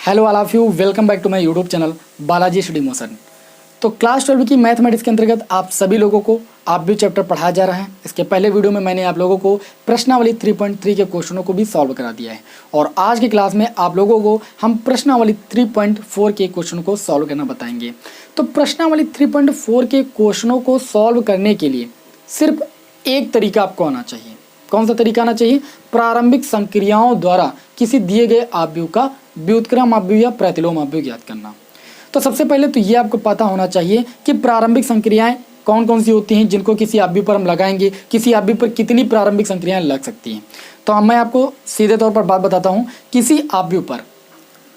Hello all of you, welcome back to my YouTube channel Balaji study motion. तो class 12 की mathematics के अंतर्गत आप सभी लोगों को आप भी चैप्टर पढ़ाया जा रहा है। इसके पहले वीडियो में मैंने आप लोगों को प्रश्नावली 3.3 के क्वेश्चनों को भी सॉल्व करा दिया है और आज की क्लास में आप लोगों को हम प्रश्नावली 3.4 के क्वेश्चन को सॉल्व करना बताएंगे। तो प्रश्नावली 3.4 के क्वेश्चनों को सॉल्व करने के लिए सिर्फ एक तरीका आपको आना चाहिए। कौन सा तरीका आना चाहिए? प्रारंभिक संक्रियाओं द्वारा किसी दिए गए आव्यूह का व्युत्क्रम आव्यूह या प्रतिलोम आव्यूह ज्ञात करना। तो सबसे पहले तो ये आपको पता होना चाहिए कि प्रारंभिक संक्रियाएं कौन कौन सी होती हैं जिनको किसी आव्यूह पर हम लगाएंगे, किसी आव्यूह पर कितनी प्रारंभिक संक्रियाएं लग सकती हैं। तो अब मैं आपको सीधे तौर पर बात बताता हूँ। किसी आव्यूह पर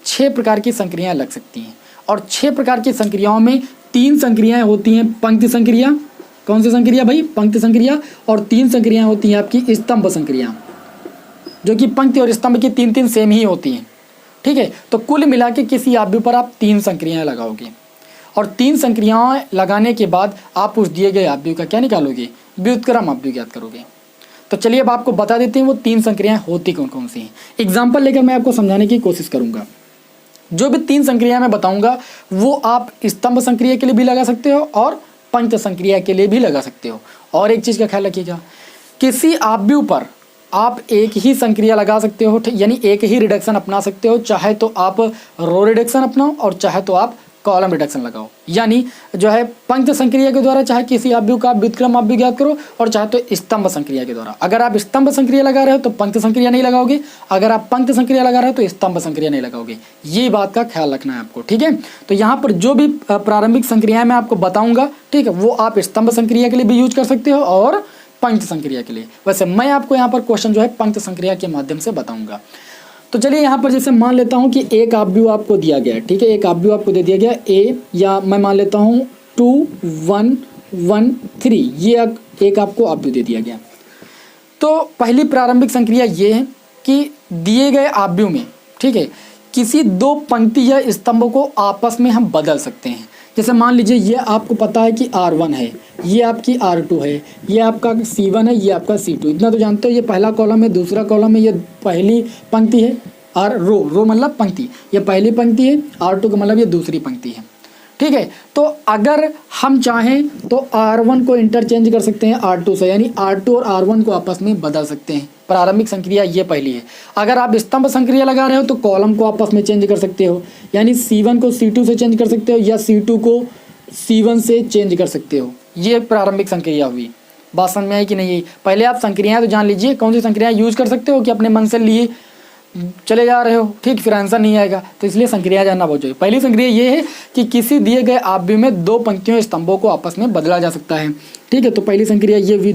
6 प्रकार की संक्रियाएं लग सकती हैं और 6 प्रकार की संक्रियाओं में 3 संक्रियाएं होती हैं पंक्ति संक्रिया। कौन सी संक्रिया भाई? पंक्ति संक्रिया। और 3 संक्रियाएं होती हैं आपकी स्तंभ संक्रिया, जो कि पंक्ति और स्तंभ की 3 सेम ही होती हैं। ठीक है, तो कुल मिला के किसी आव्यूह पर आप 3 संक्रियाएं लगाओगे और 3 संक्रियाएं लगाने के बाद आप उस दिए गए आव्यूह का क्या निकालोगे? व्युत्क्रम आव्यूह ज्ञात करोगे। तो चलिए अब आपको बता देते हैं वो 3 संक्रियाएं होती कौन कौन सी हैं। एग्जाम्पल लेकर मैं आपको समझाने की कोशिश करूंगा। जो भी 3 संक्रियाएं मैं बताऊंगा वो आप स्तंभ संक्रिया के लिए भी लगा सकते हो और पंक्ति संक्रिया के लिए भी लगा सकते हो। और एक चीज़ का ख्याल रखिएगा, किसी आव्यूह पर आप एक ही संक्रिया लगा सकते हो, यानी एक ही रिडक्शन अपना सकते हो। चाहे तो आप रो रिडक्शन अपनाओ और चाहे तो आप कॉलम रिडक्शन लगाओ। यानी जो है पंक्ति संक्रिया के द्वारा चाहे किसी आव्यूह का व्युत्क्रम आव्यूह ज्ञात करो और चाहे तो स्तंभ संक्रिया के द्वारा। अगर आप स्तंभ संक्रिया लगा रहे हो तो पंक्ति संक्रिया नहीं लगाओगे, अगर आप पंक्ति संक्रिया लगा रहे हो तो स्तंभ संक्रिया नहीं लगाओगे। ये बात का ख्याल रखना है आपको। ठीक है, तो यहाँ पर जो भी प्रारंभिक संक्रियाएं मैं आपको बताऊंगा, ठीक है, वो आप स्तंभ संक्रिया के लिए भी यूज कर सकते हो और पंक्ति संक्रिया के लिए। वैसे मैं आपको यहाँ पर क्वेश्चन जो है पंक्ति संक्रिया के माध्यम से बताऊंगा। तो चलिए यहाँ पर जैसे मान लेता हूँ कि एक आव्यूह आपको दिया गया है। ठीक है, एक आव्यूह आपको दे दिया गया ए, या मैं मान लेता हूँ 2 1 1 3, ये एक आपको आव्यूह दे दिया गया। तो पहली प्रारंभिक संक्रिया ये है कि दिए गए आव्यूह में, ठीक है, किसी 2 पंक्ति या स्तंभों को आपस में हम बदल सकते हैं। जैसे मान लीजिए ये आपको पता है कि R1 है, ये आपकी R2 है, ये आपका C1 है, ये आपका C2। इतना तो जानते हो, ये पहला कॉलम है, दूसरा कॉलम है, ये पहली पंक्ति है। रो मतलब पंक्ति, ये पहली पंक्ति है, R2 का मतलब ये दूसरी पंक्ति है। ठीक है, तो अगर हम चाहें तो R1 को इंटरचेंज कर सकते हैं R2 से, यानी R2 और R1 को आपस में बदल सकते हैं। प्रारंभिक संक्रिया ये पहली है। अगर आप स्तंभ संक्रिया लगा रहे हो तो कॉलम को आपस में चेंज कर सकते हो, यानी C1 को C2 से चेंज कर सकते हो या C2 को C1 से चेंज कर सकते हो। ये प्रारंभिक संक्रिया हुई। बात समझ में आई कि नहीं? पहले आप संक्रियाएं तो जान लीजिए कौन सी संक्रियाएं यूज कर सकते हो कि अपने मन से लिए चले जा रहे हो, ठीक, फिर आंसर नहीं आएगा। तो इसलिए संक्रिया जानना बहुत जरूरी। पहली संक्रिया ये है कि किसी दिए गए आव्यूह में 2 पंक्तियों स्तंभों को आपस में बदला जा सकता है। ठीक है, तो पहली संक्रिया ये हुई।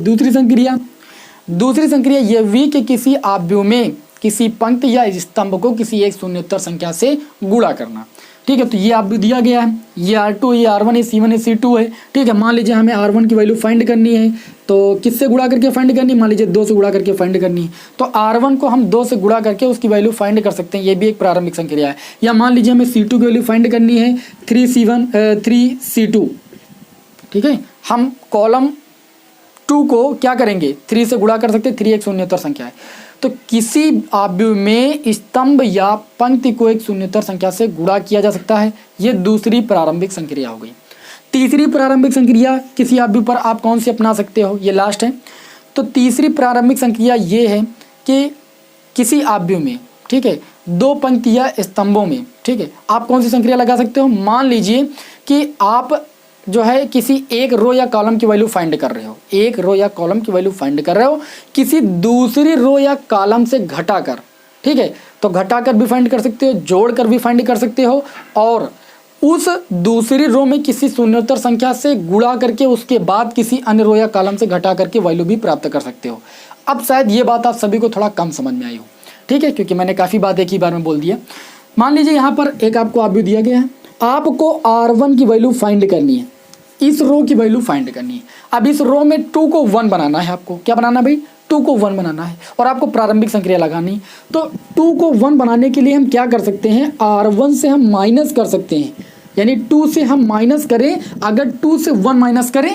दूसरी संक्रिया ये हुई कि किसी आव्यूह में किसी पंक्ति या स्तंभ को किसी एक शून्योत्तर संख्या से गुणा करना। ठीक है, तो ये आव्यूह दिया गया है, ये R2, ये R1 है, C1 है, C2 है। ठीक है, मान लीजिए हमें R1 की वैल्यू फाइंड करनी है, तो किससे गुणा करके फाइंड करनी है? मान लीजिए 2 से गुणा करके फाइंड करनी है, तो R1 को हम 2 से गुणा करके उसकी वैल्यू फाइंड कर सकते हैं। ये भी एक प्रारंभिक संक्रिया है। या मान लीजिए हमें C2 की वैल्यू फाइंड करनी है 3C2। ठीक है, हम कॉलम 2 को क्या करेंगे? 3 से गुणा कर सकते हैं, 3 एक शून्योत्तर संख्या है। तो किसी आव्यूह में स्तंभ या पंक्ति को एक शून्योत्तर संख्या से गुणा किया जा सकता है। ये दूसरी प्रारंभिक संक्रिया हो गई। तीसरी प्रारंभिक संक्रिया किसी आव्यूह पर आप कौन सी अपना सकते हो? ये लास्ट है। तो तीसरी प्रारंभिक संक्रिया ये है कि किसी आव्यूह में, ठीक है, 2 पंक्ति या स्तंभों में, ठीक है, आप कौन सी संक्रिया लगा सकते हो? मान लीजिए कि आप जो है किसी एक रो या कॉलम की वैल्यू फाइंड कर रहे हो, एक रो या कॉलम की वैल्यू फाइंड कर रहे हो किसी दूसरी रो या कॉलम से घटाकर। ठीक है, तो घटाकर भी फाइंड कर सकते हो, जोड़कर भी फाइंड कर सकते हो और उस दूसरी रो में किसी शून्योत्तर संख्या से गुणा करके उसके बाद किसी अन्य रो या कॉलम से घटा करके वैल्यू भी प्राप्त कर सकते हो। अब शायद ये बात आप सभी को थोड़ा कम समझ में आई हो, ठीक है, क्योंकि मैंने काफ़ी बात एक ही बार में बोल दिया। मान लीजिए यहाँ पर एक आपको आव्यूह दिया गया है, आपको R1 की वैल्यू फाइंड करनी है, इस रो की वैल्यू फाइंड करनी है। अब इस रो में 2 को 1 बनाना है। आपको क्या बनाना भाई? 2 को 1 बनाना है और आपको प्रारंभिक संक्रिया लगानी। तो 2 को 1 बनाने के लिए हम क्या कर सकते हैं? R1 से हम माइनस कर सकते हैं, यानी 2 से हम माइनस करें। अगर 2 से 1 माइनस करें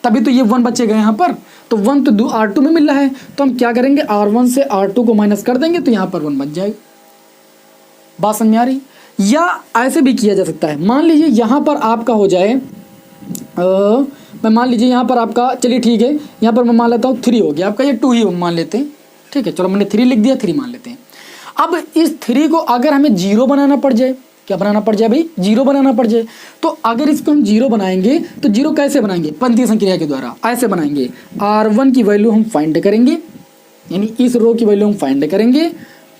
तभी तो ये 1 बचेगा यहाँ पर। तो 1 तो R2 में मिल रहा है, तो हम क्या करेंगे? R1 से R2 को माइनस कर देंगे तो यहाँ पर 1 बच जाएगा। बात समझ में आ रही? या ऐसे भी किया जा सकता है, मान लीजिए यहाँ पर आपका हो जाए मैं मान लीजिए यहाँ पर आपका, चलिए ठीक है, यहाँ पर मैं मान लेता हूँ 3 हो गया आपका, ये 2 ही मान लेते हैं, ठीक है, चलो मैंने 3 लिख दिया, 3 मान लेते हैं। अब इस 3 को अगर हमें 0 बनाना पड़ जाए, क्या बनाना पड़ जाए भाई? 0 बनाना पड़ जाए। तो अगर इसको हम 0 बनाएंगे तो 0 कैसे बनाएंगे? पंक्ति संक्रिया के द्वारा ऐसे बनाएंगे, R1 की वैल्यू हम फाइंड करेंगे, यानी इस रो की वैल्यू हम फाइंड करेंगे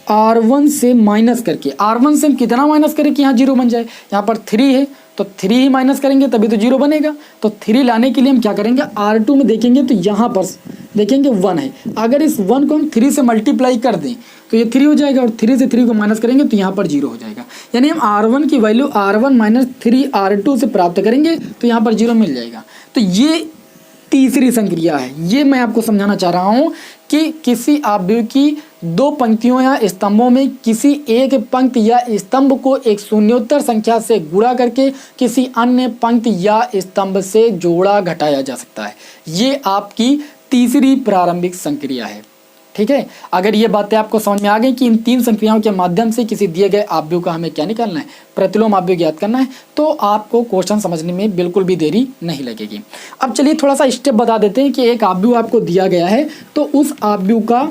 R1 से माइनस करके। R1 से हम कितना माइनस करें कि यहाँ 0 बन जाए? यहाँ पर 3 है तो 3 ही माइनस करेंगे तभी तो 0 बनेगा। तो 3 लाने के लिए हम क्या करेंगे, R2 में देखेंगे तो यहाँ पर देखेंगे 1 है, अगर इस 1 को हम 3 से मल्टीप्लाई कर दें तो ये 3 हो जाएगा, और 3 से 3 को माइनस करेंगे तो यहाँ पर 0 हो जाएगा। यानी हम R1 की वैल्यू R1 माइनस 3 R2 से प्राप्त करेंगे तो यहाँ पर 0 मिल जाएगा। तो ये तीसरी संक्रिया है। ये मैं आपको समझाना चाह रहा हूँ कि किसी अवयव की 2 पंक्तियों या स्तंभों में किसी एक पंक्ति या स्तंभ को एक शून्योत्तर संख्या से गुणा करके किसी अन्य पंक्ति या स्तंभ से जोड़ा घटाया जा सकता है। ये आपकी तीसरी प्रारंभिक संक्रिया है, ठीक है। अगर ये बातें आपको समझ में आ गई कि इन 3 संक्रियाओं के माध्यम से किसी दिए गए अवयव का हमें क्या निकालना है, प्रतिलोम अवयव ज्ञात करना है, तो आपको क्वेश्चन समझने में बिल्कुल भी देरी नहीं लगेगी। अब चलिए थोड़ा सा स्टेप बता देते हैं कि एक अवयव आपको दिया गया है तो उस अवयव का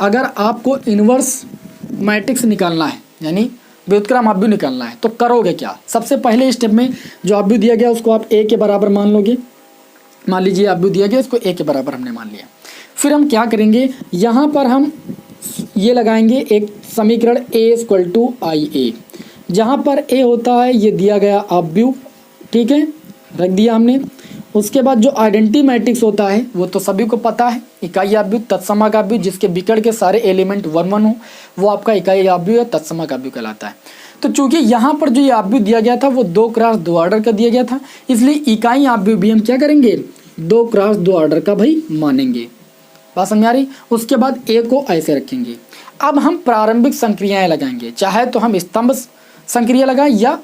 अगर आपको इनवर्स मैट्रिक्स निकालना है, यानी व्युत्क्रम अवयव निकालना है, तो करोगे क्या? सबसे पहले स्टेप में जो अवयव दिया गया उसको आप a के बराबर मान लोगे। मान लीजिए अवयव दिया गया, इसको a के बराबर हमने मान लिया। फिर हम क्या करेंगे, यहाँ पर हम ये लगाएंगे एक समीकरण a=ia, जहाँ पर a होता है ये दिया गया अवयव, ठीक है, रख दिया हमने। उसके बाद जो आइडेंटिटी मैट्रिक्स होता है वो तो सभी को पता है, इकाई अवयव तत्समक अवयव जिसके विकर्ण के सारे एलिमेंट 1 1 हो, वो आपका इकाई अवयव या तत्समक अवयव कहलाता है। तो चूंकि यहाँ पर जो ये अवयव दिया गया था वो 2x2 ऑर्डर का दिया गया था, इसलिए इकाई अवयव भी हम क्या करेंगे, 2x2 ऑर्डर का भाई मानेंगे। बात समझ आ रही? उसके बाद a को ऐसे रखेंगे। अब हम प्रारंभिक संक्रियाएं लगाएंगे, चाहे तो हम स्तंभ संक्रिया लगाएं या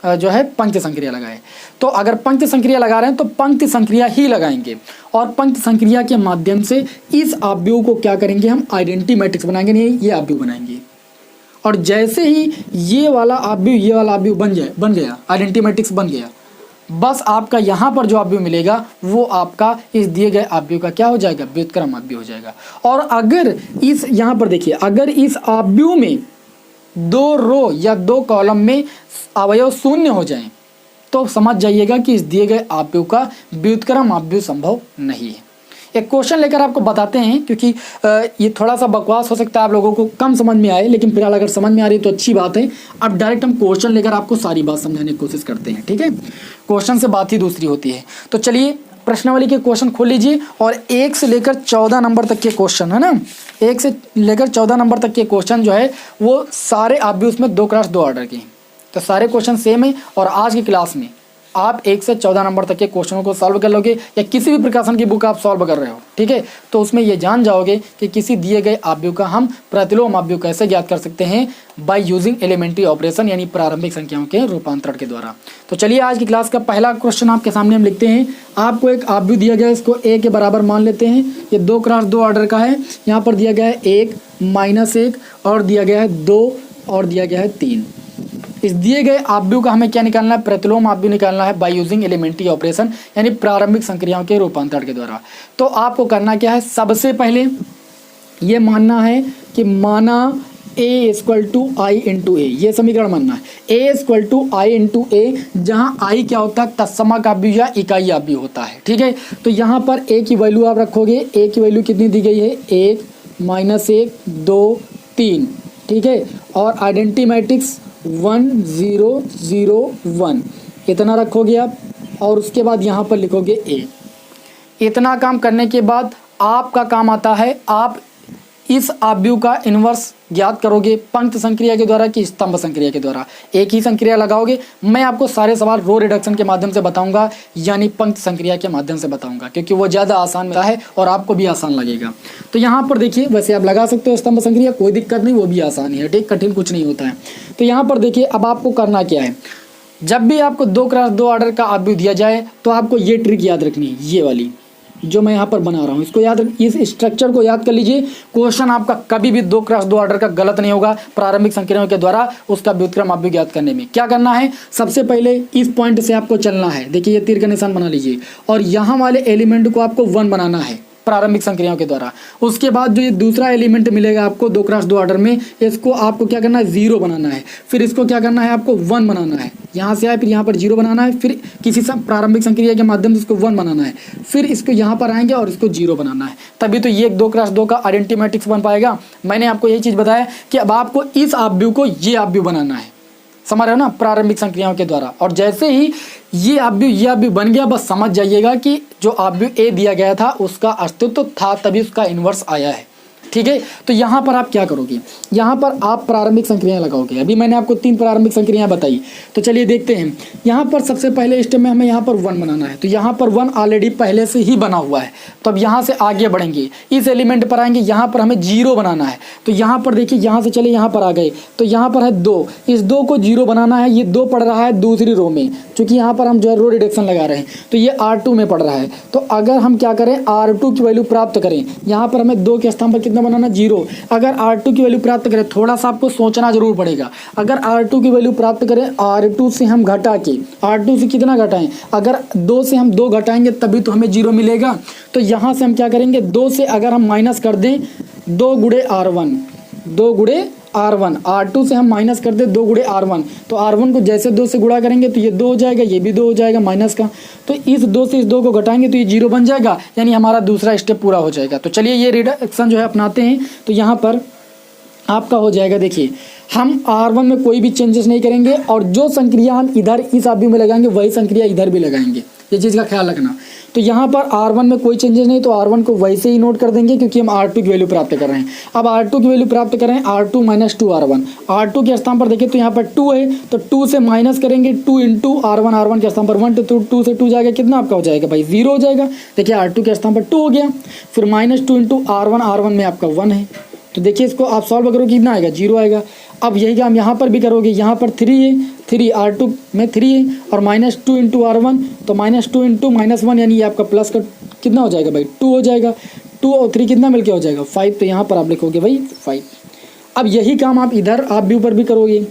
जो है पंक्ति संक्रिया लगाएं। तो अगर पंक्ति संक्रिया लगा रहे हैं तो पंक्ति संक्रिया ही लगाएंगे, और पंक्ति संक्रिया के माध्यम से इस अवयव को क्या करेंगे, हम आइडेंटिटी मैट्रिक्स बनाएंगे, नहीं ये अवयव बनाएंगे। और जैसे ही ये वाला अवयव बन गया, आइडेंटिटी मैट्रिक्स बन गया, बस आपका यहाँ पर जो अवयव मिलेगा वो आपका इस दिए गए अवयव का क्या हो जाएगा, व्युत्क्रम अवयव हो जाएगा। और अगर इस यहाँ पर देखिए, अगर इस अवयव में 2 रो या 2 कॉलम में अवयव शून्य हो जाएं तो समझ जाइएगा कि इस दिए गए अवयव का व्युत्क्रम अवयव संभव नहीं है। एक क्वेश्चन लेकर आपको बताते हैं, क्योंकि ये थोड़ा सा बकवास हो सकता है, आप लोगों को कम समझ में आए, लेकिन फिलहाल अगर समझ में आ रही है तो अच्छी बात है। अब डायरेक्ट हम क्वेश्चन लेकर आपको सारी बात समझाने की कोशिश करते हैं, ठीक है। क्वेश्चन से बात ही दूसरी होती है। तो चलिए प्रश्नावली के क्वेश्चन खोल लीजिए, और 1 से लेकर 14 नंबर तक के क्वेश्चन है ना, 1 से लेकर 14 नंबर तक के क्वेश्चन जो है वो सारे अवयव उसमें 2x2 ऑर्डर के हैं। तो सारे क्वेश्चन सेम है, और आज की क्लास में आप 1 से 14 नंबर तक के क्वेश्चनों को सॉल्व कर लोगे, या किसी भी प्रकाशन की बुक आप सॉल्व कर रहे हो, ठीक है, तो उसमें ये जान जाओगे कि किसी दिए गए अवयव का हम प्रतिलोम अवयव कैसे ज्ञात कर सकते हैं, बाय यूजिंग एलिमेंट्री ऑपरेशन, यानी प्रारंभिक संख्याओं के रूपांतरण के द्वारा। तो चलिए आज की क्लास का पहला क्वेश्चन आपके सामने हम लिखते हैं। आपको एक अवयव दिया गया है, इसको a के बराबर मान लेते हैं। ये 2x2 ऑर्डर का है, यहाँ पर दिया गया है 1 -1 और दिया गया है 2 और दिया गया है 3। इस दिए गए अवयव का हमें क्या निकालना है, प्रतिलोम अवयव निकालना है बाय यूजिंग एलिमेंट्री ऑपरेशन, यानी प्रारंभिक संक्रियाओं के रूपांतरण के द्वारा। तो आपको करना क्या है, सबसे पहले ये मानना है कि माना a = i × a, ये समीकरण मानना है। a = i × a, जहाँ i क्या होता है, तत्समक अवयव या इकाई अवयव होता है, ठीक है। तो यहाँ पर a की वैल्यू आप रखोगे, a की वैल्यू कितनी दी गई है, 1 -1 2 3, ठीक है, और आइडेंटिटी मैट्रिक्स 1 0 0 1 इतना रखोगे आप, और उसके बाद यहाँ पर लिखोगे a। इतना काम करने के बाद आपका काम आता है, आप इस अवयव का इन्वर्स ज्ञात करोगे पंक्ति संक्रिया के द्वारा कि स्तंभ संक्रिया के द्वारा। एक ही संक्रिया लगाओगे, मैं आपको सारे सवाल रो रिडक्शन के माध्यम से बताऊंगा, यानी पंक्ति संक्रिया के माध्यम से बताऊंगा, क्योंकि वो ज़्यादा आसान है और आपको भी आसान लगेगा। तो यहाँ पर देखिए, वैसे आप लगा सकते हो स्तंभ संक्रिया, कोई दिक्कत नहीं, वो भी आसान है, ठीक, कठिन कुछ नहीं होता है। तो यहाँ पर देखिए, अब आपको करना क्या है, जब भी आपको 2x2 ऑर्डर का अवयव दिया जाए तो आपको ये ट्रिक याद रखनी है, ये वाली, जो मैं यहाँ पर बना रहा हूँ, इसको याद, इस स्ट्रक्चर को याद कर लीजिए। क्वेश्चन आपका कभी भी 2x2 ऑर्डर का गलत नहीं होगा प्रारंभिक संक्रियाओं के द्वारा उसका व्युत्क्रम आप भी ज्ञात करने में। क्या करना है, सबसे पहले इस पॉइंट से आपको चलना है, देखिए ये तीर का निशान बना लीजिए, और यहाँ वाले एलिमेंट को आपको 1 बनाना है प्रारंभिक संक्रियाओं के द्वारा। उसके बाद जो ये दूसरा एलिमेंट मिलेगा आपको 2x2 ऑर्डर में, इसको आपको क्या करना है, 0 बनाना है। फिर इसको क्या करना है, आपको 1 बनाना है, यहाँ से आए फिर यहाँ पर 0 बनाना है, फिर किसी प्रारंभिक संक्रिया के माध्यम से इसको 1 बनाना है, फिर इसको यहाँ पर आएंगे और इसको 0 बनाना है, तभी तो ये 2x2 का आइडेंटिटी मैट्रिक्स बन पाएगा। मैंने आपको यही चीज़ बताया कि अब आपको इस आव्यूह को ये आव्यूह बनाना है, समझ रहे हो ना, प्रारंभिक संक्रियाओं के द्वारा। और जैसे ही ये आव्यूह बन गया, बस समझ जाइएगा कि जो आव्यूह ए दिया गया था उसका अस्तित्व था, तभी उसका इन्वर्स आया है। ठीक है, तो यहाँ पर आप क्या करोगे, यहाँ पर आप प्रारंभिक संक्रियाएं लगाओगे। अभी मैंने आपको 3 प्रारंभिक संक्रियाएं बताई, तो चलिए देखते हैं। यहाँ पर सबसे पहले स्टेप में हमें यहाँ पर 1 बनाना है, तो यहाँ पर 1 ऑलरेडी पहले से ही बना हुआ है। तो अब यहाँ से आगे बढ़ेंगे, इस एलिमेंट पर आएंगे, यहाँ पर हमें 0 बनाना है। तो यहाँ पर देखिए, यहाँ से चले यहाँ पर आ गए, तो यहाँ पर है 2, इस 2 को 0 बनाना है। ये 2 पड़ रहा है दूसरी रो में, क्योंकि यहाँ पर हम जो है रो रिडक्शन लगा रहे हैं, तो ये R2 में पड़ रहा है। तो अगर हम क्या करें, R2 की वैल्यू प्राप्त करें, यहाँ पर हमें 2 के स्थान पर कितना बनाना, 0। अगर R2 की वैल्यू प्राप्त करें, थोड़ा सा आपको सोचना जरूर पड़ेगा। अगर R2 की वैल्यू प्राप्त करें, R2 से हम घटा के, R2 से कितना घटाएं, अगर 2 से हम 2 घटाएंगे तभी तो हमें 0 मिलेगा। तो यहाँ से हम क्या करेंगे, 2 से अगर हम माइनस कर दें 2 गुणे R1, 2 गुणे R1, R2 से हम माइनस कर दे 2 गुणे R1, तो R1 को जैसे 2 से गुणा करेंगे तो ये 2 हो जाएगा, ये भी 2 हो जाएगा माइनस का। तो इस 2 से इस 2 को घटाएंगे तो ये 0 बन जाएगा, यानी हमारा दूसरा स्टेप पूरा हो जाएगा। तो चलिए ये रिडक्शन जो है अपनाते हैं। तो यहाँ पर आपका हो जाएगा, देखिए हम R1 में कोई भी चेंजेस नहीं करेंगे, और जो संक्रिया हम इधर इस आव्यूह में लगाएंगे वही संक्रिया इधर भी लगाएंगे, ये चीज़ का ख्याल रखना। तो यहाँ पर R1 में कोई चेंजेस नहीं, तो R1 को वैसे ही नोट कर देंगे, क्योंकि हम R2 की वैल्यू प्राप्त कर रहे हैं। अब R2 की वैल्यू प्राप्त कर रहे हैं, R2 माइनस 2 R1, R2 के स्थान पर देखिए तो यहाँ पर 2 है, तो 2 से माइनस करेंगे 2 इंटू R1, R1 के स्थान पर 1, तो 2 से 2 जाएगा, कितना आपका हो जाएगा भाई, 0 हो जाएगा। देखिए R2 के स्थान पर 2 हो गया, फिर माइनस 2 इंटू R1, R1 में आपका 1 है, तो देखिए इसको आप सॉल्व करोगे कितना आएगा, 0 आएगा। अब यही काम यहाँ पर भी करोगे, यहाँ पर 3 है, 3 R2 में 3 है, और माइनस 2 इंटू R1, तो माइनस 2 इंटू माइनस 1, यानी ये आपका प्लस का कितना हो जाएगा भाई, 2 हो जाएगा। 2 और 3 कितना मिलके हो जाएगा, 5, तो यहाँ पर आप लिखोगे भाई 5। अब यही काम आप इधर आव्यूह पर भी करोगे,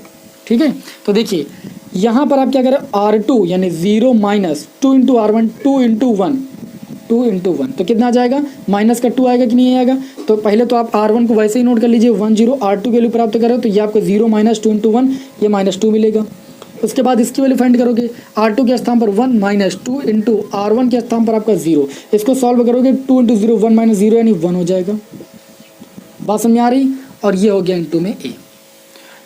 ठीक है। तो देखिए यहाँ पर आप क्या करें, R2 यानी 0 minus 2 into R1, 2 into 1, 2 into 1, तो कितना आ जाएगा, माइनस का 2 आएगा कि नहीं आएगा। तो पहले तो आप R1 को वैसे ही नोट कर लीजिए, 1 0, R2 की वैल्यू प्राप्त करें तो ये आपको 0 माइनस 2 इंटू 1, ये माइनस 2 मिलेगा। उसके बाद इसकी वैल्यू फाइंड करोगे, R2 के स्थान पर 1 माइनस 2 इंटू R1 के स्थान पर आपका 0, इसको सॉल्व करोगे 2 इंटू 0, 1 माइनस 0 यानी 1 हो जाएगा। बात समझ आ रही, और ये हो गया इंटू में A,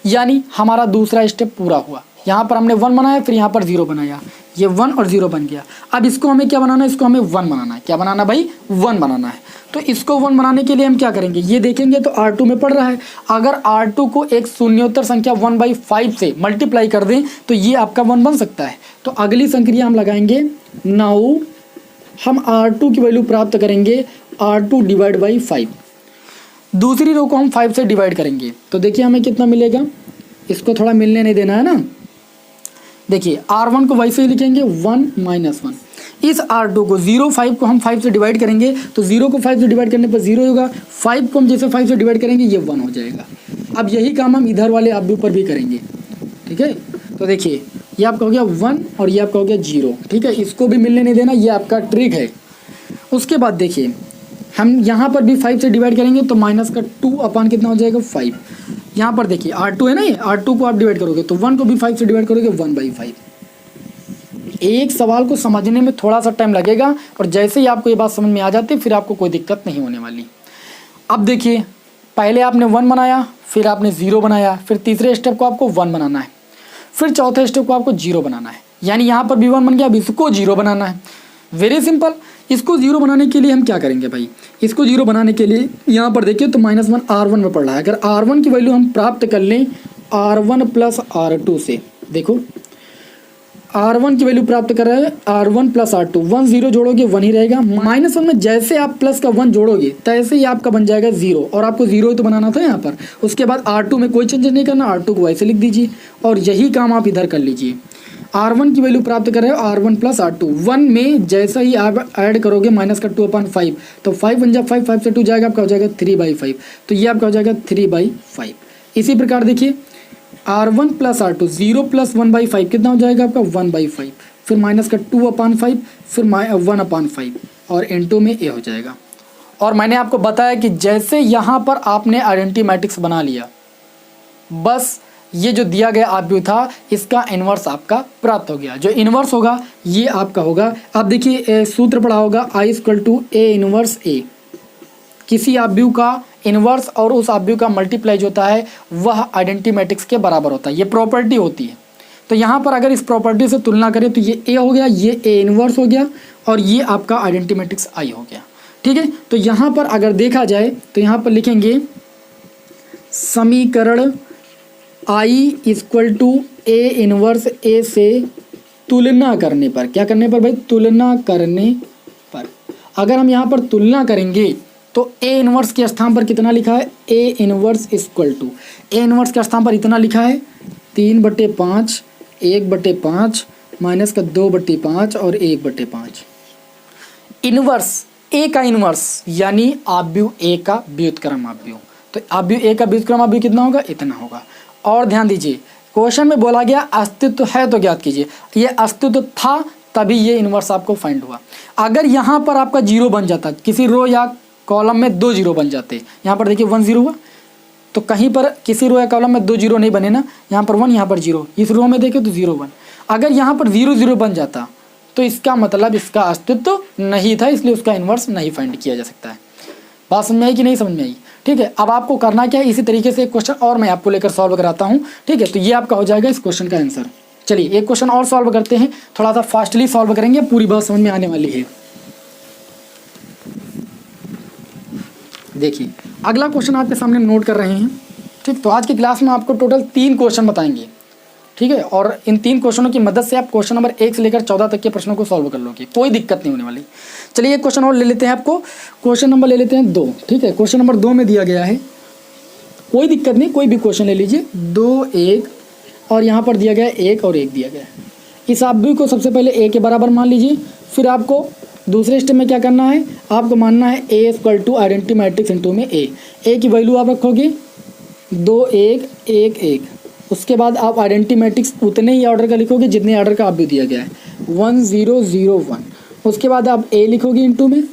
यानी हमारा दूसरा स्टेप पूरा हुआ। यहाँ पर हमने 1 बनाया, फिर यहाँ पर 0 बनाया, ये 1 और 0 बन गया। अब इसको हमें क्या बनाना है, इसको हमें 1 बनाना है। क्या बनाना भाई, 1 बनाना है। तो इसको 1 बनाने के लिए हम क्या करेंगे, ये देखेंगे तो R2 में पड़ रहा है, अगर R2 को एक शून्योत्तर संख्या 1/5 से मल्टीप्लाई कर दें तो ये आपका 1 बन सकता है। तो अगली संक्रिया हम लगाएंगे, नाउ हम R2 की वैल्यू प्राप्त करेंगे R2 डिवाइड बाई 5, दूसरी रो को हम 5 से डिवाइड करेंगे, तो देखिए हमें कितना मिलेगा, इसको थोड़ा मिलने नहीं देना है ना। देखिए R1 को वैसे ही लिखेंगे 1 माइनस 1, इस R2 को 0 5 को हम 5 से डिवाइड करेंगे, तो 0 को 5 से डिवाइड करने पर 0 होगा, 5 को हम जैसे 5 से डिवाइड करेंगे ये 1 हो जाएगा। अब यही काम हम इधर वाले आव्यूह पर भी करेंगे, ठीक है। तो देखिए ये आपका हो गया 1 और ये आपका हो गया 0, ठीक है, इसको भी मिलने नहीं देना, ये आपका ट्रिक है। उसके बाद देखिए हम यहाँ पर भी 5 से डिवाइड करेंगे तो माइनस का 2 अपान कितना हो जाएगा 5। यहाँ पर देखिए R2 है ना, ये R2 को आप डिवाइड करोगे तो 1 को भी 5 से डिवाइड करोगे 1/5। एक सवाल को समझने में थोड़ा सा टाइम लगेगा, और जैसे ही आपको ये बात समझ में आ जाती है फिर आपको कोई दिक्कत नहीं होने वाली। अब देखिए पहले आपने 1 बनाया, फिर आपने 0 बनाया, फिर तीसरे स्टेप को आपको 1 बनाना है, फिर चौथे स्टेप को आपको 0 बनाना है, यानी यहाँ पर भी 1 बन गया, अब इसको 0 बनाना है। Very simple. इसको 0 बनाने के लिए हम क्या करेंगे भाई, इसको 0 बनाने के लिए यहाँ पर देखिए तो -1 R1 में पड़ रहा है। अगर R1 की वैल्यू हम प्राप्त कर लें R1 प्लस R2 से, देखो R1 की वैल्यू प्राप्त कर रहे हैं R1 प्लस R2, 1 0 जोड़ोगे 1 ही रहेगा, -1 में जैसे आप प्लस का 1 जोड़ोगे तैसे ही आपका बन जाएगा 0, और आपको 0 ही तो बनाना था यहाँ पर। उसके बाद R2 में कोई चेंजेस नहीं करना, R2 को वैसे लिख दीजिए, और यही काम आप इधर कर लीजिए। R1 की वैल्यू प्राप्त कर रहे हो R1 प्लस R2। 1 में जैसा ही आप ऐड करोगे माइनस का 2/5, तो 5 बन जा 5, 5 से 2 जाएगा आपका हो जाएगा 3/5, तो ये आपका हो जाएगा 3/5। इसी प्रकार देखिए R1 प्लस R2 0 प्लस 1/5 कितना हो जाएगा आपका 1/5, फिर माइनस का 2/5, फिर 1/5 और इनटू में ए हो जाएगा। और मैंने आपको बताया कि जैसे यहाँ पर आपने आइडेंटिटी मैट्रिक्स बना लिया, बस ये जो दिया गया आव्यूह था इसका इन्वर्स आपका प्राप्त हो गया। जो इन्वर्स होगा ये आपका होगा, आप देखिए सूत्र पढ़ा होगा I = A इन्वर्स A। किसी आव्यूह का इन्वर्स और उस आव्यूह का मल्टीप्लाई जो होता है वह आइडेंटिटी मैट्रिक्स के बराबर होता है, ये प्रॉपर्टी होती है। तो यहाँ पर अगर इस प्रॉपर्टी से तुलना करें तो ये A हो गया, ये A इन्वर्स हो गया और ये आपका आइडेंटिटी मैट्रिक्स I हो गया। ठीक है, तो यहाँ पर अगर देखा जाए तो यहाँ पर लिखेंगे समीकरण I = A इन्वर्स A से तुलना करने पर, क्या करने पर भाई, तुलना करने पर अगर हम यहाँ पर तुलना करेंगे तो A इन्वर्स के स्थान पर कितना लिखा है, A इन्वर्स = A इन्वर्स के स्थान पर इतना लिखा है 3/5, 1/5 माइनस का 2/5 और 1/5। इन्वर्स A का इन्वर्स यानी आव्यूह A का व्युत्क्रम आव्यूह, तो आव्यूह A का व्युत्क्रम आव्यूह कितना होगा, इतना होगा। और ध्यान दीजिए क्वेश्चन में बोला गया अस्तित्व है तो ज्ञात कीजिए, ये अस्तित्व था तभी ये इन्वर्स आपको फाइंड हुआ। अगर यहाँ पर आपका 0 बन जाता, किसी रो या कॉलम में 2 0 बन जाते, यहाँ पर देखिए 1 0 हुआ, तो कहीं पर किसी रो या कॉलम में 2 0 नहीं बने ना, यहाँ पर 1 यहाँ पर 0, इस रो में देखें तो 0 1। अगर यहाँ पर 0 0 बन जाता तो इसका मतलब इसका अस्तित्व नहीं था, इसलिए उसका इन्वर्स नहीं फाइंड किया जा सकता है। बात समझ में आई कि नहीं समझ में आई? ठीक है, अब आपको करना क्या है, इसी तरीके से एक क्वेश्चन और मैं आपको लेकर सॉल्व कराता हूँ। ठीक है, तो ये आपका हो जाएगा इस क्वेश्चन का आंसर। चलिए एक क्वेश्चन और सॉल्व करते हैं, थोड़ा सा फास्टली सॉल्व करेंगे, पूरी बात समझ में आने वाली है। देखिए अगला क्वेश्चन आपके सामने नोट कर रहे हैं। ठीक, तो आज की क्लास में आपको टोटल 3 क्वेश्चन बताएंगे। ठीक है, और इन 3 क्वेश्चनों की मदद से आप क्वेश्चन नंबर 1 से लेकर 14 तक के प्रश्नों को सॉल्व कर लोगे, कोई दिक्कत नहीं होने वाली। चलिए एक क्वेश्चन और ले लेते हैं, आपको क्वेश्चन नंबर ले लेते हैं 2। ठीक है, क्वेश्चन नंबर 2 में दिया गया है, कोई दिक्कत नहीं, कोई भी क्वेश्चन ले लीजिए, 2 1 और यहाँ पर दिया गया है 1 और 1 दिया गया है। इस आव्यूह को सबसे पहले A के बराबर मान लीजिए, फिर आपको दूसरे स्टेप में क्या करना है, आपको मानना है A = आइडेंटिटी मैट्रिक्स इनटू में A की वैल्यू आप रखोगे 2 1 1 1। उसके बाद आप आइडेंटिटी मैट्रिक्स उतने ही ऑर्डर का लिखोगे जितने ऑर्डर का आव्यूह दिया गया है 1 0 0 1। उसके बाद आप A लिखोगे इनटू में।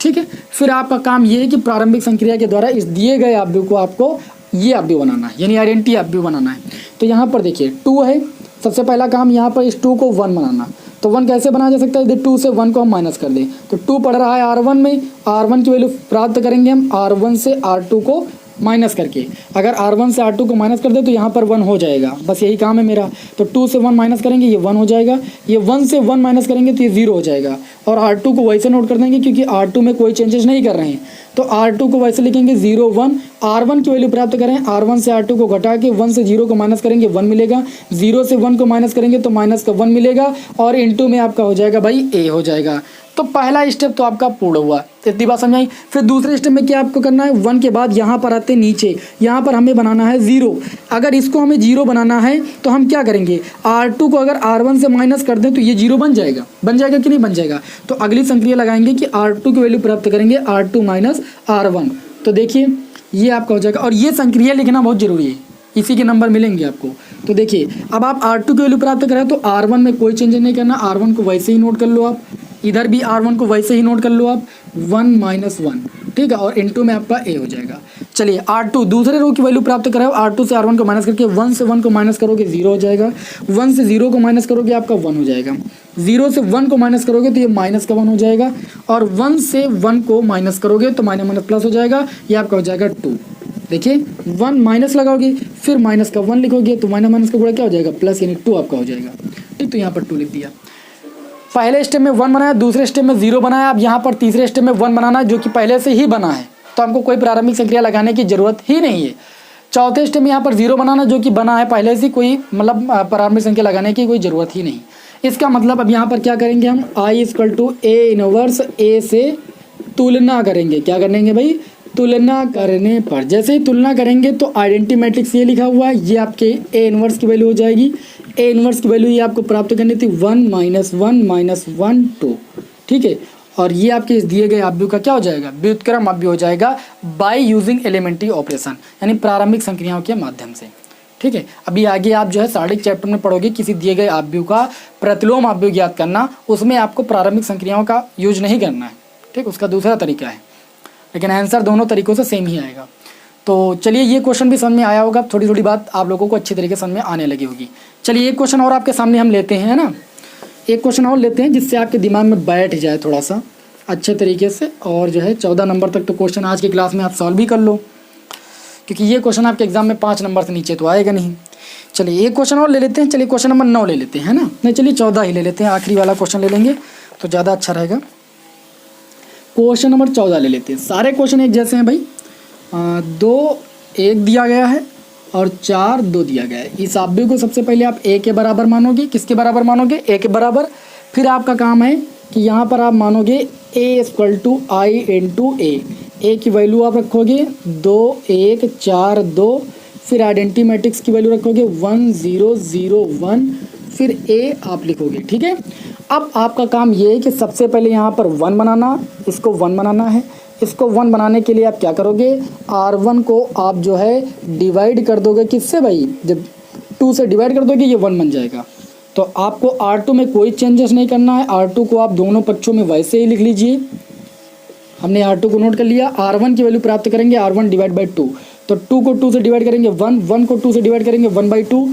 ठीक है, फिर आपका काम ये है कि प्रारंभिक संक्रिया के द्वारा इस दिए गए आव्यूह को आपको ये आव्यूह बनाना है, यानी आइडेंटिटी आव्यूह बनाना है। तो यहाँ पर देखिए 2 है, सबसे पहला काम यहाँ पर इस 2 को 1 बनाना। तो 1 कैसे बनाया जा सकता है, यदि 2 से 1 को हम माइनस कर दें तो 2 पड़ रहा है R1 में, R1 की वैल्यू प्राप्त करेंगे हम R1 से R2 को माइनस करके। अगर R1 से R2 को माइनस कर दे तो यहाँ पर 1 हो जाएगा, बस यही काम है मेरा। तो 2 से 1 माइनस करेंगे, ये 1 हो जाएगा, ये 1 से 1 माइनस करेंगे तो ये 0 हो जाएगा। और R2 को वैसे नोट कर देंगे क्योंकि R2 में कोई चेंजेस नहीं कर रहे हैं, तो R2 को वैसे लिखेंगे 0 1। R1 की वैल्यू प्राप्त करें, R1 से R2 को घटा के 1 से 0 को माइनस करेंगे 1 मिलेगा, 0 से 1 को माइनस करेंगे तो माइनस का 1 मिलेगा और इनटू में आपका हो जाएगा भाई A हो जाएगा। तो पहला स्टेप तो आपका पूर्ण हुआ, इतनी बात समझ आई। फिर दूसरे स्टेप में क्या आपको करना है, 1 के बाद यहाँ पर आते नीचे, यहाँ पर हमें बनाना है 0। अगर इसको हमें 0 बनाना है तो हम क्या करेंगे, R2 को अगर R1 से माइनस कर दें तो ये 0 बन जाएगा कि नहीं बन जाएगा। तो अगली संक्रिया लगाएंगे कि R2 की वैल्यू प्राप्त करेंगे R2 माइनस R1। तो देखिए ये आपका हो जाएगा, और ये संक्रिया लिखना बहुत जरूरी है, इसी के नंबर मिलेंगे आपको। तो देखिए अब आप R2 की वैल्यू प्राप्त करें तो R1 में कोई चेंज नहीं करना, R1 को वैसे ही नोट कर लो आप, इधर भी R1 को वैसे ही नोट कर लो आप, 1 - 1। ठीक है, और इनटू में आपका A हो जाएगा। चलिए R2 दूसरे रो की वैल्यू प्राप्त कराओ, R2 से R1 को माइनस करके 1 से 1 को माइनस करोगे 0 हो जाएगा, 1 से 0 को माइनस करोगे आपका 1 हो जाएगा, 0 से 1 को माइनस करोगे तो ये माइनस का 1 हो जाएगा, और 1 से 1 को माइनस करोगे तो माइनस माइनस प्लस हो जाएगा, ये आपका हो जाएगा 2। देखिए 1 माइनस लगाओगे, फिर माइनस का 1 लिखोगे तो माइनस माइनस का गुणा क्या हो जाएगा, प्लस, यानी 2 आपका हो जाएगा। ठीक, तो यहाँ पर 2 लिख दिया। पहले स्टेप में 1 बनाया, दूसरे स्टेप में 0 बनाया, अब यहाँ पर तीसरे स्टेप में 1 बनाना है जो कि पहले से ही बना है, तो हमको कोई प्रारंभिक संक्रिया लगाने की जरूरत ही नहीं है। चौथे स्टेप में यहाँ पर 0 बनाना जो कि बना है पहले से, कोई मतलब प्रारंभिक संख्या लगाने की कोई ज़रूरत ही नहीं। इसका मतलब अब यहाँ पर क्या करेंगे हम, I = A इनवर्स A से तुलना करेंगे। क्या करेंगे भाई, तुलना करने पर। जैसे ही तुलना करेंगे तो आइडेंटिटी मैट्रिक्स ये लिखा हुआ है, ये आपके A इनवर्स की वैल्यू हो जाएगी, ए इनवर्स की वैल्यू ये आपको प्राप्त करनी थी 1 - 1 - 1 2, ठीक है। और ये आपके इस दिए गए आव्यूह का क्या हो जाएगा, व्युत्क्रम आव्यूह हो जाएगा बाय यूजिंग एलिमेंट्री ऑपरेशन, यानी प्रारंभिक संक्रियाओं के माध्यम से, ठीक है। अभी आगे आप जो है शारीरिक चैप्टर में पढ़ोगे किसी दिए गए आव्यूह का प्रतिलोम आव्यूह ज्ञात करना, उसमें आपको प्रारंभिक संक्रियाओं का यूज नहीं करना है, ठीक, उसका दूसरा तरीका है, लेकिन आंसर दोनों तरीकों से सेम ही आएगा। तो चलिए ये क्वेश्चन भी समझ में आया होगा, थोड़ी थोड़ी बात आप लोगों को अच्छी तरीके से समझ में आने लगी होगी। चलिए एक क्वेश्चन और आपके सामने हम लेते हैं, है ना, एक क्वेश्चन और लेते हैं जिससे आपके दिमाग में बैठ जाए थोड़ा सा अच्छे तरीके से, और जो है 14 नंबर तक तो क्वेश्चन आज की क्लास में आप सॉल्व भी कर लो, क्योंकि ये क्वेश्चन आपके एग्जाम में 5 नंबर से नीचे तो आएगा नहीं। चलिए एक क्वेश्चन और ले लेते हैं, चलिए क्वेश्चन नंबर 9 ले लेते हैं, है ना, नहीं चलिए 14 ही ले लेते हैं, आखिरी वाला क्वेश्चन ले लेंगे तो ज़्यादा अच्छा रहेगा। क्वेश्चन नंबर 14 ले लेते हैं, सारे क्वेश्चन एक जैसे हैं भाई, 2 1 दिया गया है और 4 2 दिया गया है। इस आव्यूह को सबसे पहले आप ए के बराबर मानोगे, किसके बराबर मानोगे, ए के बराबर। फिर आपका काम है कि यहाँ पर आप मानोगे ए = I × ए की वैल्यू आप रखोगे 2 1 4 2, फिर आइडेंटिटी मैट्रिक्स की वैल्यू रखोगे 1 0 0 1, फिर ए आप लिखोगे, ठीक है। अब आपका काम ये है कि सबसे पहले यहाँ पर 1 बनाना, इसको 1 बनाना है। इसको 1 बनाने के लिए आप क्या करोगे, R1 को आप जो है डिवाइड कर दोगे, किससे भाई, जब 2 से डिवाइड कर दोगे ये 1 बन जाएगा। तो आपको R2 में कोई चेंजेस नहीं करना है, R2 को आप दोनों पक्षों में वैसे ही लिख लीजिए। हमने R2 को नोट कर लिया, R1 की वैल्यू प्राप्त करेंगे R1 / 2, तो 2 को 2 से डिवाइड करेंगे 1, 1 को 2 से डिवाइड करेंगे 1/2,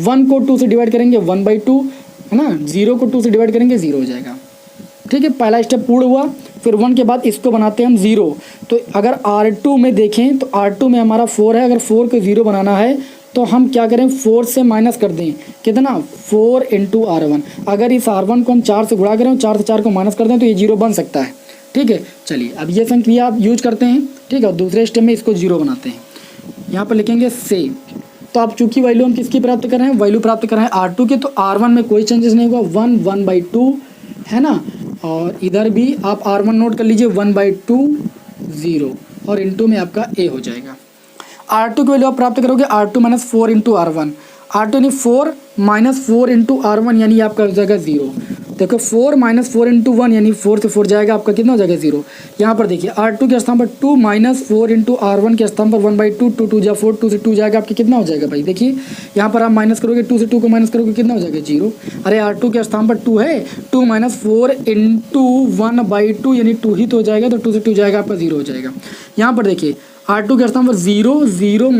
1 को 2 से डिवाइड करेंगे 1/2, है ना, 0 को 2 से डिवाइड करेंगे 0 हो जाएगा, ठीक है। पहला स्टेप पूर्ण हुआ। फिर 1 के बाद इसको बनाते हैं हम 0, तो अगर R2 में देखें तो R2 में हमारा 4 है, अगर 4 को 0 बनाना है तो हम क्या करें, 4 से माइनस कर दें, कितना, 4 × R1। अगर इस R1 को हम 4 से गुणा करें, 4 से 4 को माइनस कर दें तो ये 0 बन सकता है, ठीक है। चलिए अब ये संक्रिया आप यूज करते हैं, ठीक है, और दूसरे स्टेप में इसको 0 बनाते हैं। यहाँ पर लिखेंगे से, तो आप चूंकि वैल्यू हम किसकी प्राप्त कर रहे हैं, वैल्यू प्राप्त कर रहे हैं R2 की, तो R1 में कोई चेंजेस नहीं होगा, 1 1/2, है ना, और इधर भी आप R1 नोट कर लीजिए 1/2 0, और इंटू में आपका ए हो जाएगा। R2 की वैल्यू आप प्राप्त करोगे R2 - 4 × R1, R2 यानी 4 - 4 × R1 यानी आपका हो जाएगा 0। देखो 4 - 4 × 1 यानी 4 से 4 जाएगा, आपका कितना हो जाएगा 0। यहाँ पर देखिए R2 के स्थान पर 2 - 4 × R1 के स्थान पर 1/2, 2 2 जा 4, 2 से 2 जाएगा, आपके कितना हो जाएगा भाई, देखिए यहाँ पर आप माइनस करोगे, 2 से 2 को माइनस करोगे कितना हो जाएगा 0। अरे R2 के स्थान पर 2 है, 2 - 4 × 1/2 यानी 2 ही तो हो जाएगा, तो 2 से 2 जाएगा, आपका 0 हो जाएगा। यहाँ पर देखिए R2 के स्थान पर 0 0 -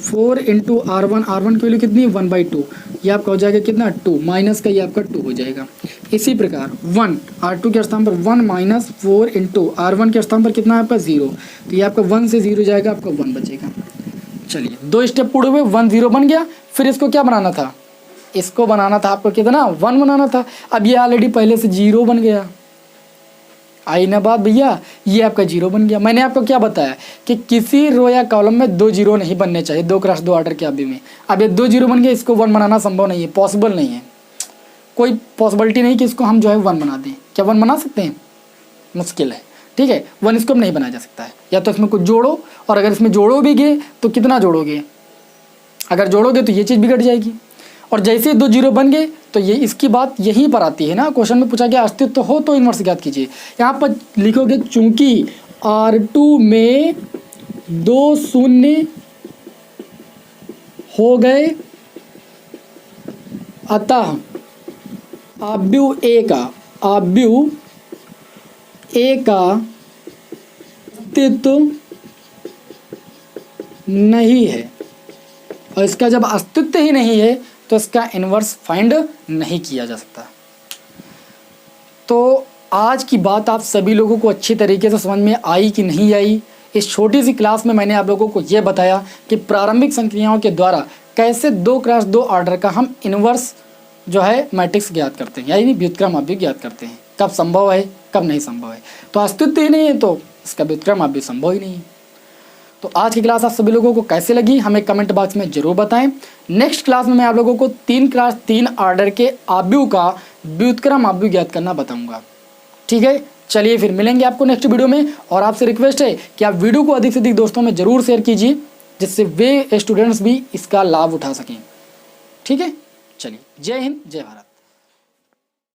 4 × R1, R1 की वैल्यू कितनी है 1/2, ये आपका हो जाएगा कितना 2, माइनस का ये आपका 2 हो जाएगा। इसी प्रकार 1 R2 के स्थान पर 1 - 4 × R1 के स्थान पर कितना है आपका 0, तो ये आपका 1 से 0 जाएगा, आपका 1 बचेगा। चलिए 2 स्टेप पूरे हुए, 1 0 बन गया। फिर इसको क्या बनाना था, इसको बनाना था आपको कितना 1 बनाना था। अब ये ऑलरेडी पहले से 0 बन गया, आई ना बात भैया, ये आपका 0 बन गया। मैंने आपको क्या बताया कि किसी रो या कॉलम में 2 0 नहीं बनने चाहिए, 2 × 2 ऑर्डर के आव्यूह में। अब ये 2 0 बन गया, इसको 1 बनाना संभव नहीं है, पॉसिबल नहीं है, कोई पॉसिबिलिटी नहीं कि इसको हम जो है 1 बना दें। क्या 1 बना सकते हैं, मुश्किल है, ठीक है, 1 इसको नहीं बनाया जा सकता है। या तो इसमें कुछ जोड़ो, और अगर इसमें जोड़ो भी गए तो कितना जोड़ोगे, अगर जोड़ोगे तो ये चीज़ बिगड़ जाएगी। और जैसे 2 0 बन गए तो ये इसकी बात यहीं पर आती है ना, क्वेश्चन में पूछा गया अस्तित्व हो तो इनवर्स ज्ञात कीजिए। यहाँ पर लिखोगे चूंकि R2 में 2 0 हो गए, अतः आव्यूह ए का अस्तित्व नहीं है, और इसका जब अस्तित्व ही नहीं है तो इसका इन्वर्स फाइंड नहीं किया जा सकता। तो आज की बात आप सभी लोगों को अच्छी तरीके से समझ में आई कि नहीं आई। इस छोटी सी क्लास में मैंने आप लोगों को ये बताया कि प्रारंभिक संक्रियाओं के द्वारा कैसे 2 × 2 ऑर्डर का हम इन्वर्स जो है मैट्रिक्स ज्ञात करते हैं, यानी व्युत्क्रम आव्यूह ज्ञात करते हैं। कब संभव है, कब नहीं संभव है, तो अस्तित्व ही नहीं है तो इसका व्युत्क्रम आव्यूह संभव ही नहीं है। तो आज की क्लास आप सभी लोगों को कैसे लगी हमें कमेंट बॉक्स में ज़रूर बताएं। नेक्स्ट क्लास में मैं आप लोगों को 3 × 3 ऑर्डर के आव्यूह का व्युत्क्रम आव्यूह ज्ञात करना बताऊंगा, ठीक है। चलिए फिर मिलेंगे आपको नेक्स्ट वीडियो में, और आपसे रिक्वेस्ट है कि आप वीडियो को अधिक से अधिक दोस्तों में ज़रूर शेयर कीजिए, जिससे वे स्टूडेंट्स भी इसका लाभ उठा सकें, ठीक है। चलिए, जय हिंद, जय भारत।